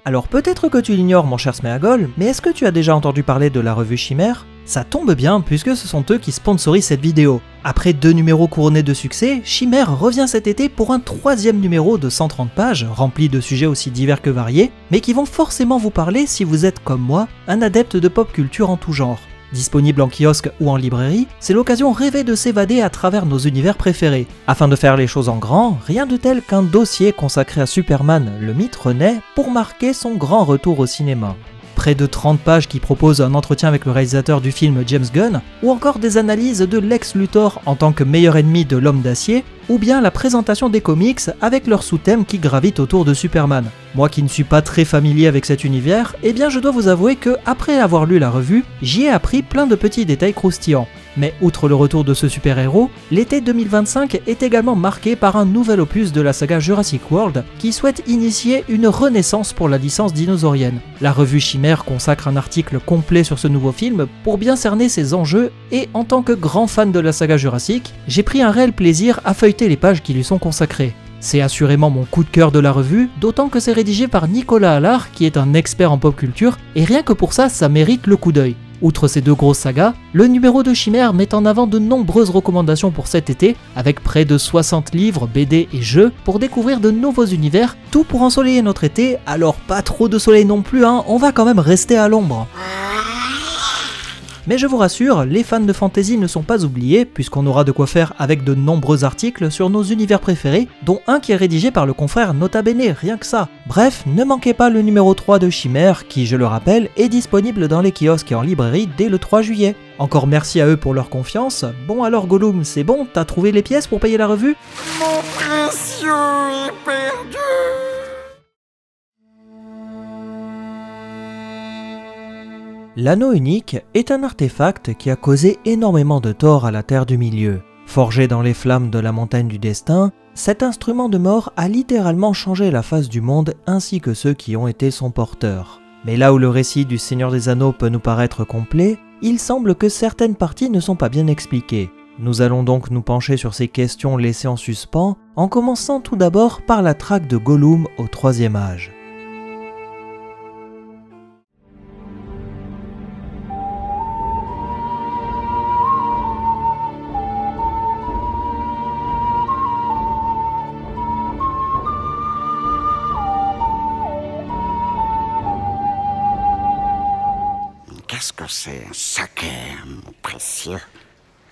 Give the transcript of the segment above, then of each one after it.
Alors peut-être que tu l'ignores mon cher Sméagol, mais est-ce que tu as déjà entendu parler de la revue Chimère? Ça tombe bien puisque ce sont eux qui sponsorisent cette vidéo. Après 2 numéros couronnés de succès, Chimère revient cet été pour un 3e numéro de 130 pages, rempli de sujets aussi divers que variés, mais qui vont forcément vous parler si vous êtes comme moi, un adepte de pop culture en tout genre. Disponible en kiosque ou en librairie, c'est l'occasion rêvée de s'évader à travers nos univers préférés. Afin de faire les choses en grand, rien de tel qu'un dossier consacré à Superman, le mythe renaît, pour marquer son grand retour au cinéma. Près de 30 pages qui proposent un entretien avec le réalisateur du film James Gunn, ou encore des analyses de Lex Luthor en tant que meilleur ennemi de l'homme d'acier, ou bien la présentation des comics avec leurs sous-thèmes qui gravitent autour de Superman. Moi qui ne suis pas très familier avec cet univers, eh bien je dois vous avouer que, après avoir lu la revue, j'y ai appris plein de petits détails croustillants. Mais outre le retour de ce super-héros, l'été 2025 est également marqué par un nouvel opus de la saga Jurassic World qui souhaite initier une renaissance pour la licence dinosaurienne. La revue Chimère consacre un article complet sur ce nouveau film pour bien cerner ses enjeux et en tant que grand fan de la saga Jurassic, j'ai pris un réel plaisir à feuilleter les pages qui lui sont consacrées. C'est assurément mon coup de cœur de la revue, d'autant que c'est rédigé par Nicolas Allard qui est un expert en pop culture et rien que pour ça, ça mérite le coup d'œil. Outre ces 2 grosses sagas, le numéro de Chimère met en avant de nombreuses recommandations pour cet été, avec près de 60 livres, BD et jeux pour découvrir de nouveaux univers, tout pour ensoleiller notre été, alors pas trop de soleil non plus, hein, on va quand même rester à l'ombre. Mais je vous rassure, les fans de fantasy ne sont pas oubliés, puisqu'on aura de quoi faire avec de nombreux articles sur nos univers préférés, dont un qui est rédigé par le confrère Nota Bene, rien que ça. Bref, ne manquez pas le numéro 3 de Chimère, qui, je le rappelle, est disponible dans les kiosques et en librairie dès le 3 juillet. Encore merci à eux pour leur confiance. Bon alors Gollum, c'est bon, t'as trouvé les pièces pour payer la revue? Mon précieux est perdu. L'anneau unique est un artefact qui a causé énormément de tort à la Terre du Milieu. Forgé dans les flammes de la montagne du destin, cet instrument de mort a littéralement changé la face du monde ainsi que ceux qui ont été son porteur. Mais là où le récit du Seigneur des Anneaux peut nous paraître complet, il semble que certaines parties ne sont pas bien expliquées. Nous allons donc nous pencher sur ces questions laissées en suspens, en commençant tout d'abord par la traque de Gollum au 3e âge. Qu'est-ce que c'est, un saké, mon précieux?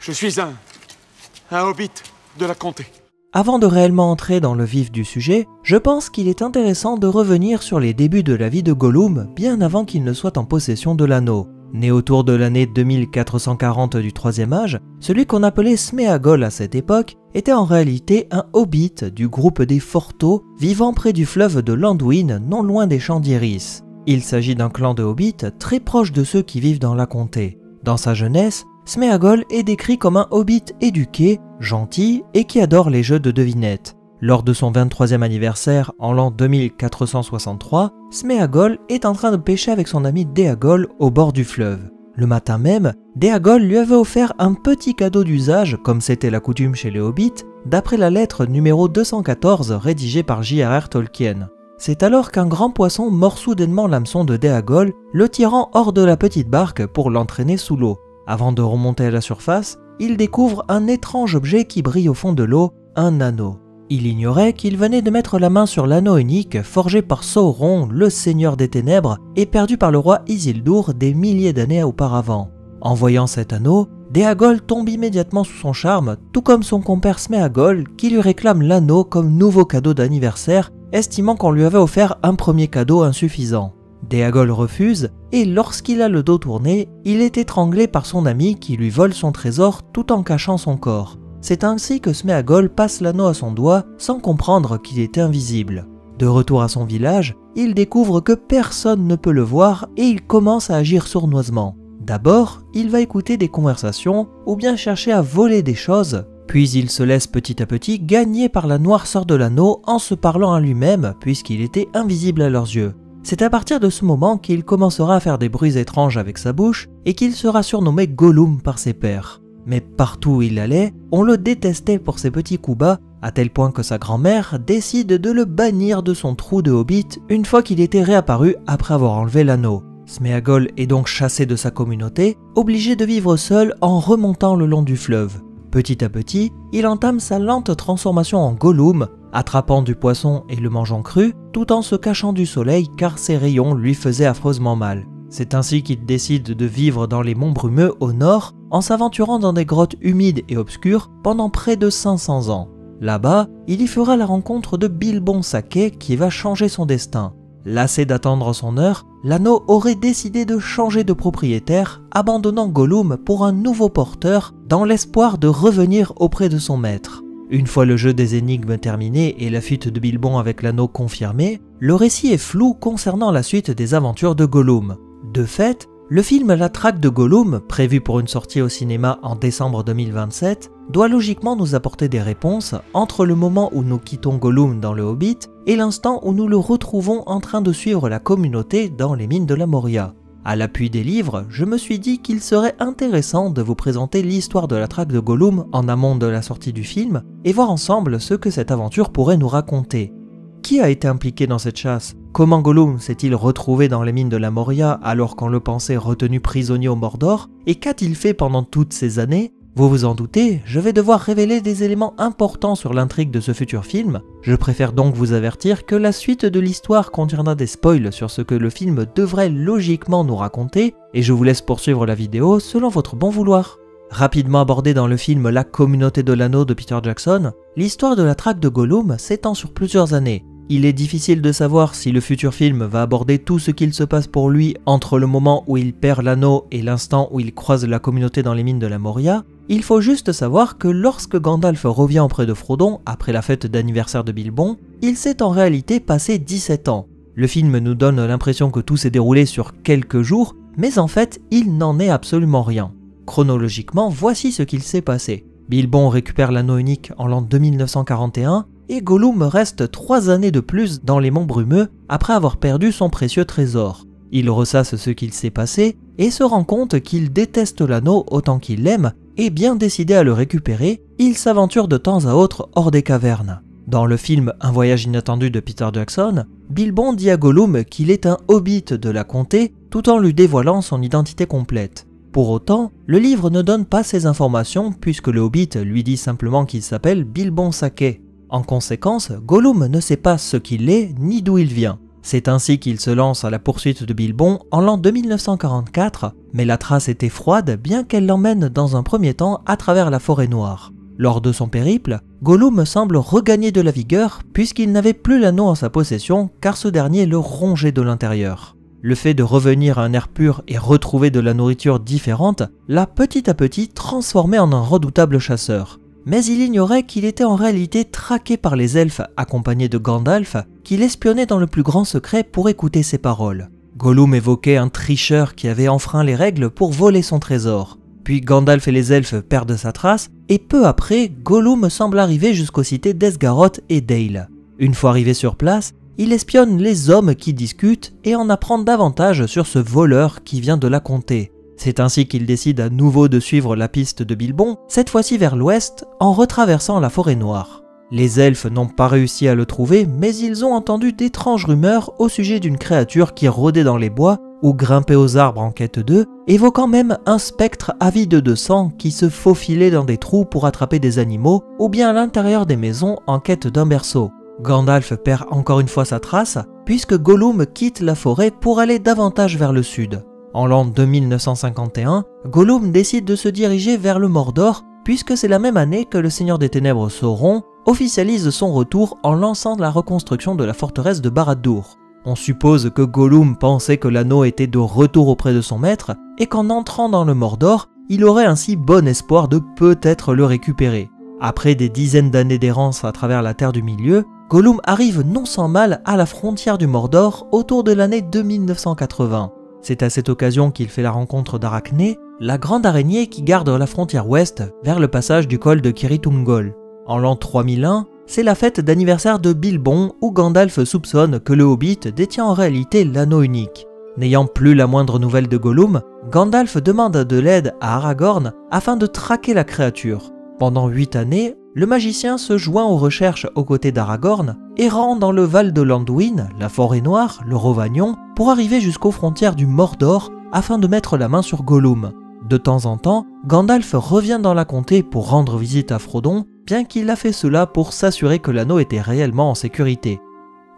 Je suis un hobbit de la comté. Avant de réellement entrer dans le vif du sujet, je pense qu'il est intéressant de revenir sur les débuts de la vie de Gollum bien avant qu'il ne soit en possession de l'anneau. Né autour de l'année 2440 du 3e âge, celui qu'on appelait Sméagol à cette époque était en réalité un hobbit du groupe des Forteaux vivant près du fleuve de l'Anduin non loin des champs d'Iris. Il s'agit d'un clan de hobbits très proche de ceux qui vivent dans la comté. Dans sa jeunesse, Sméagol est décrit comme un hobbit éduqué, gentil et qui adore les jeux de devinettes. Lors de son 23e anniversaire en l'an 2463, Sméagol est en train de pêcher avec son ami Déagol au bord du fleuve. Le matin même, Déagol lui avait offert un petit cadeau d'usage, comme c'était la coutume chez les hobbits, d'après la lettre numéro 214 rédigée par J.R.R. Tolkien. C'est alors qu'un grand poisson mord soudainement l'hameçon de Déagol, le tirant hors de la petite barque pour l'entraîner sous l'eau. Avant de remonter à la surface, il découvre un étrange objet qui brille au fond de l'eau, un anneau. Il ignorait qu'il venait de mettre la main sur l'anneau unique forgé par Sauron, le seigneur des ténèbres, et perdu par le roi Isildur des milliers d'années auparavant. En voyant cet anneau, Déagol tombe immédiatement sous son charme, tout comme son compère Sméagol qui lui réclame l'anneau comme nouveau cadeau d'anniversaire, estimant qu'on lui avait offert un premier cadeau insuffisant. Déagol refuse et lorsqu'il a le dos tourné, il est étranglé par son ami qui lui vole son trésor tout en cachant son corps. C'est ainsi que Sméagol passe l'anneau à son doigt sans comprendre qu'il était invisible. De retour à son village, il découvre que personne ne peut le voir et il commence à agir sournoisement. D'abord, il va écouter des conversations ou bien chercher à voler des choses, puis il se laisse petit à petit gagner par la noirceur de l'anneau en se parlant à lui-même puisqu'il était invisible à leurs yeux. C'est à partir de ce moment qu'il commencera à faire des bruits étranges avec sa bouche et qu'il sera surnommé Gollum par ses pairs. mais partout où il allait, on le détestait pour ses petits coups bas, à tel point que sa grand-mère décide de le bannir de son trou de hobbit une fois qu'il était réapparu après avoir enlevé l'anneau. Sméagol est donc chassé de sa communauté, obligé de vivre seul en remontant le long du fleuve. Petit à petit, il entame sa lente transformation en Gollum, attrapant du poisson et le mangeant cru, tout en se cachant du soleil car ses rayons lui faisaient affreusement mal. C'est ainsi qu'il décide de vivre dans les monts brumeux au nord, en s'aventurant dans des grottes humides et obscures pendant près de 500 ans. Là-bas, il y fera la rencontre de Bilbon Sacquet qui va changer son destin. Lassé d'attendre son heure, l'anneau aurait décidé de changer de propriétaire, abandonnant Gollum pour un nouveau porteur dans l'espoir de revenir auprès de son maître. Une fois le jeu des énigmes terminé et la fuite de Bilbon avec l'anneau confirmée, le récit est flou concernant la suite des aventures de Gollum. De fait, le film La Traque de Gollum, prévu pour une sortie au cinéma en décembre 2027, doit logiquement nous apporter des réponses entre le moment où nous quittons Gollum dans le Hobbit et l'instant où nous le retrouvons en train de suivre la communauté dans les mines de la Moria. À l'appui des livres, je me suis dit qu'il serait intéressant de vous présenter l'histoire de la traque de Gollum en amont de la sortie du film et voir ensemble ce que cette aventure pourrait nous raconter. Qui a été impliqué dans cette chasse? Comment Gollum s'est-il retrouvé dans les mines de la Moria alors qu'on le pensait retenu prisonnier au Mordor? Et qu'a-t-il fait pendant toutes ces années? Vous vous en doutez, je vais devoir révéler des éléments importants sur l'intrigue de ce futur film. Je préfère donc vous avertir que la suite de l'histoire contiendra des spoils sur ce que le film devrait logiquement nous raconter, et je vous laisse poursuivre la vidéo selon votre bon vouloir. Rapidement abordée dans le film La Communauté de l'Anneau de Peter Jackson, l'histoire de la traque de Gollum s'étend sur plusieurs années. Il est difficile de savoir si le futur film va aborder tout ce qu'il se passe pour lui entre le moment où il perd l'anneau et l'instant où il croise la communauté dans les mines de la Moria. Il faut juste savoir que lorsque Gandalf revient auprès de Frodon après la fête d'anniversaire de Bilbon, il s'est en réalité passé 17 ans. Le film nous donne l'impression que tout s'est déroulé sur quelques jours, mais en fait, il n'en est absolument rien. Chronologiquement, voici ce qu'il s'est passé. Bilbon récupère l'anneau unique en l'an 2941, et Gollum reste 3 années de plus dans les monts brumeux après avoir perdu son précieux trésor. Il ressasse ce qu'il s'est passé et se rend compte qu'il déteste l'anneau autant qu'il l'aime, et bien décidé à le récupérer, il s'aventure de temps à autre hors des cavernes. Dans le film Un voyage inattendu de Peter Jackson, Bilbon dit à Gollum qu'il est un hobbit de la comté tout en lui dévoilant son identité complète. Pour autant, le livre ne donne pas ces informations puisque le hobbit lui dit simplement qu'il s'appelle Bilbon Sacquet. En conséquence, Gollum ne sait pas ce qu'il est ni d'où il vient. C'est ainsi qu'il se lance à la poursuite de Bilbon en l'an 2944, mais la trace était froide bien qu'elle l'emmène dans un premier temps à travers la forêt noire. Lors de son périple, Gollum semble regagner de la vigueur puisqu'il n'avait plus l'anneau en sa possession car ce dernier le rongeait de l'intérieur. Le fait de revenir à un air pur et retrouver de la nourriture différente l'a petit à petit transformé en un redoutable chasseur. Mais il ignorait qu'il était en réalité traqué par les elfes accompagnés de Gandalf, qui l'espionnaient dans le plus grand secret pour écouter ses paroles. Gollum évoquait un tricheur qui avait enfreint les règles pour voler son trésor. Puis Gandalf et les elfes perdent sa trace, et peu après, Gollum semble arriver jusqu'aux cités d'Esgaroth et Dale. Une fois arrivé sur place, il espionne les hommes qui discutent et en apprend davantage sur ce voleur qui vient de la comté. C'est ainsi qu'il décide à nouveau de suivre la piste de Bilbon, cette fois-ci vers l'ouest, en retraversant la forêt noire. Les elfes n'ont pas réussi à le trouver, mais ils ont entendu d'étranges rumeurs au sujet d'une créature qui rôdait dans les bois ou grimpait aux arbres en quête d'eux, évoquant même un spectre avide de sang qui se faufilait dans des trous pour attraper des animaux, ou bien à l'intérieur des maisons en quête d'un berceau. Gandalf perd encore une fois sa trace, puisque Gollum quitte la forêt pour aller davantage vers le sud. En l'an 2951, Gollum décide de se diriger vers le Mordor, puisque c'est la même année que le Seigneur des Ténèbres Sauron officialise son retour en lançant la reconstruction de la forteresse de Barad-dûr. On suppose que Gollum pensait que l'anneau était de retour auprès de son maître, et qu'en entrant dans le Mordor, il aurait ainsi bon espoir de peut-être le récupérer. Après des dizaines d'années d'errance à travers la Terre du Milieu, Gollum arrive non sans mal à la frontière du Mordor autour de l'année 2980. C'est à cette occasion qu'il fait la rencontre d'Arachné, la grande araignée qui garde la frontière ouest vers le passage du col de Cirith Ungol. En l'an 3001, c'est la fête d'anniversaire de Bilbon où Gandalf soupçonne que le Hobbit détient en réalité l'anneau unique. N'ayant plus la moindre nouvelle de Gollum, Gandalf demande de l'aide à Aragorn afin de traquer la créature. Pendant 8 années, le magicien se joint aux recherches aux côtés d'Aragorn, errant dans le Val de Landuin, la Forêt Noire, le Rhovanion, pour arriver jusqu'aux frontières du Mordor afin de mettre la main sur Gollum. De temps en temps, Gandalf revient dans la comté pour rendre visite à Frodon, bien qu'il a fait cela pour s'assurer que l'anneau était réellement en sécurité.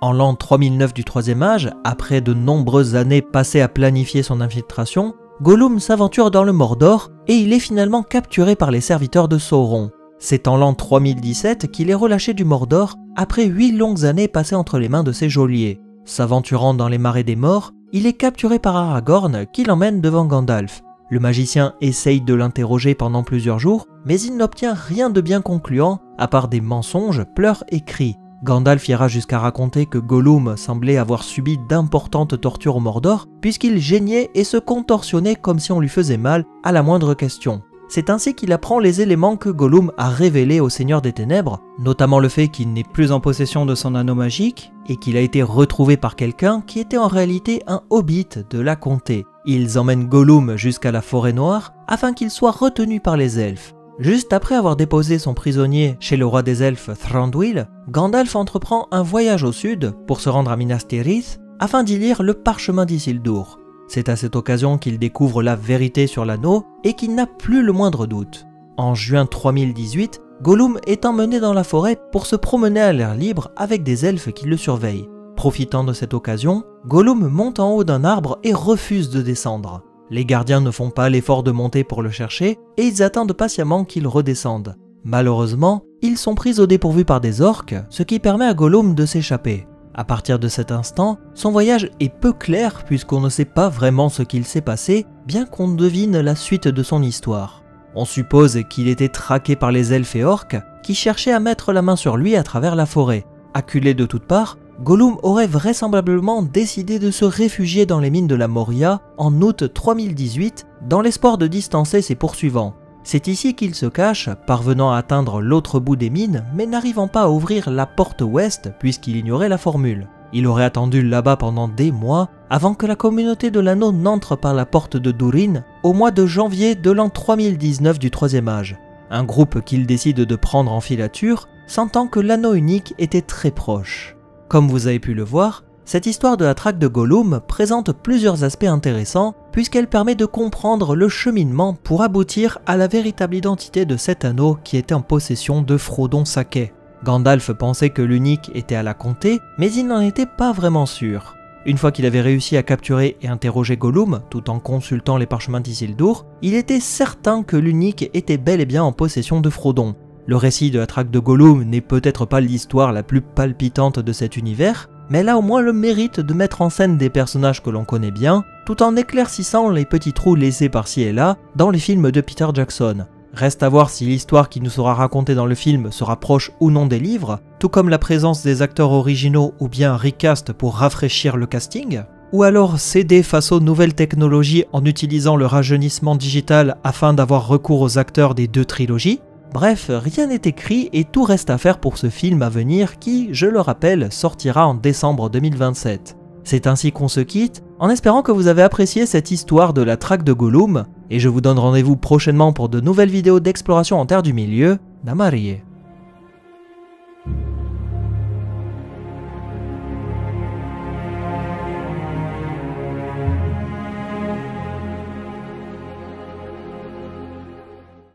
En l'an 3009 du Troisième Âge, après de nombreuses années passées à planifier son infiltration, Gollum s'aventure dans le Mordor et il est finalement capturé par les serviteurs de Sauron. C'est en l'an 3017 qu'il est relâché du Mordor après 8 longues années passées entre les mains de ses geôliers. S'aventurant dans les marais des morts, il est capturé par Aragorn qui l'emmène devant Gandalf. Le magicien essaye de l'interroger pendant plusieurs jours, mais il n'obtient rien de bien concluant, à part des mensonges, pleurs et cris. Gandalf ira jusqu'à raconter que Gollum semblait avoir subi d'importantes tortures au Mordor, puisqu'il geignait et se contorsionnait comme si on lui faisait mal à la moindre question. C'est ainsi qu'il apprend les éléments que Gollum a révélés au Seigneur des Ténèbres, notamment le fait qu'il n'est plus en possession de son anneau magique et qu'il a été retrouvé par quelqu'un qui était en réalité un hobbit de la comté. Ils emmènent Gollum jusqu'à la Forêt Noire afin qu'il soit retenu par les elfes. Juste après avoir déposé son prisonnier chez le roi des elfes Thranduil, Gandalf entreprend un voyage au sud pour se rendre à Minas Tirith afin d'y lire le parchemin d'Isildur. C'est à cette occasion qu'il découvre la vérité sur l'anneau et qu'il n'a plus le moindre doute. En juin 3018, Gollum est emmené dans la forêt pour se promener à l'air libre avec des elfes qui le surveillent. Profitant de cette occasion, Gollum monte en haut d'un arbre et refuse de descendre. Les gardiens ne font pas l'effort de monter pour le chercher et ils attendent patiemment qu'il redescende. Malheureusement, ils sont pris au dépourvu par des orques, ce qui permet à Gollum de s'échapper. À partir de cet instant, son voyage est peu clair puisqu'on ne sait pas vraiment ce qu'il s'est passé, bien qu'on devine la suite de son histoire. On suppose qu'il était traqué par les elfes et orques qui cherchaient à mettre la main sur lui à travers la forêt. Acculé de toutes parts, Gollum aurait vraisemblablement décidé de se réfugier dans les mines de la Moria en août 3018 dans l'espoir de distancer ses poursuivants. C'est ici qu'il se cache, parvenant à atteindre l'autre bout des mines, mais n'arrivant pas à ouvrir la porte ouest puisqu'il ignorait la formule. Il aurait attendu là-bas pendant des mois avant que la communauté de l'anneau n'entre par la porte de Durin au mois de janvier de l'an 3019 du Troisième Âge. Un groupe qu'il décide de prendre en filature, sentant que l'anneau unique était très proche. Comme vous avez pu le voir, cette histoire de la traque de Gollum présente plusieurs aspects intéressants puisqu'elle permet de comprendre le cheminement pour aboutir à la véritable identité de cet anneau qui était en possession de Frodon Sake. Gandalf pensait que l'unique était à la comté, mais il n'en était pas vraiment sûr. Une fois qu'il avait réussi à capturer et interroger Gollum, tout en consultant les parchemins d'Isildur, il était certain que l'unique était bel et bien en possession de Frodon. Le récit de la traque de Gollum n'est peut-être pas l'histoire la plus palpitante de cet univers, mais elle a au moins le mérite de mettre en scène des personnages que l'on connaît bien, tout en éclaircissant les petits trous laissés par-ci et là dans les films de Peter Jackson. Reste à voir si l'histoire qui nous sera racontée dans le film se rapproche ou non des livres, tout comme la présence des acteurs originaux ou bien recast pour rafraîchir le casting, ou alors céder face aux nouvelles technologies en utilisant le rajeunissement digital afin d'avoir recours aux acteurs des deux trilogies. Bref, rien n'est écrit et tout reste à faire pour ce film à venir qui, je le rappelle, sortira en décembre 2027. C'est ainsi qu'on se quitte, en espérant que vous avez apprécié cette histoire de la traque de Gollum, et je vous donne rendez-vous prochainement pour de nouvelles vidéos d'exploration en Terre du Milieu. Namarie.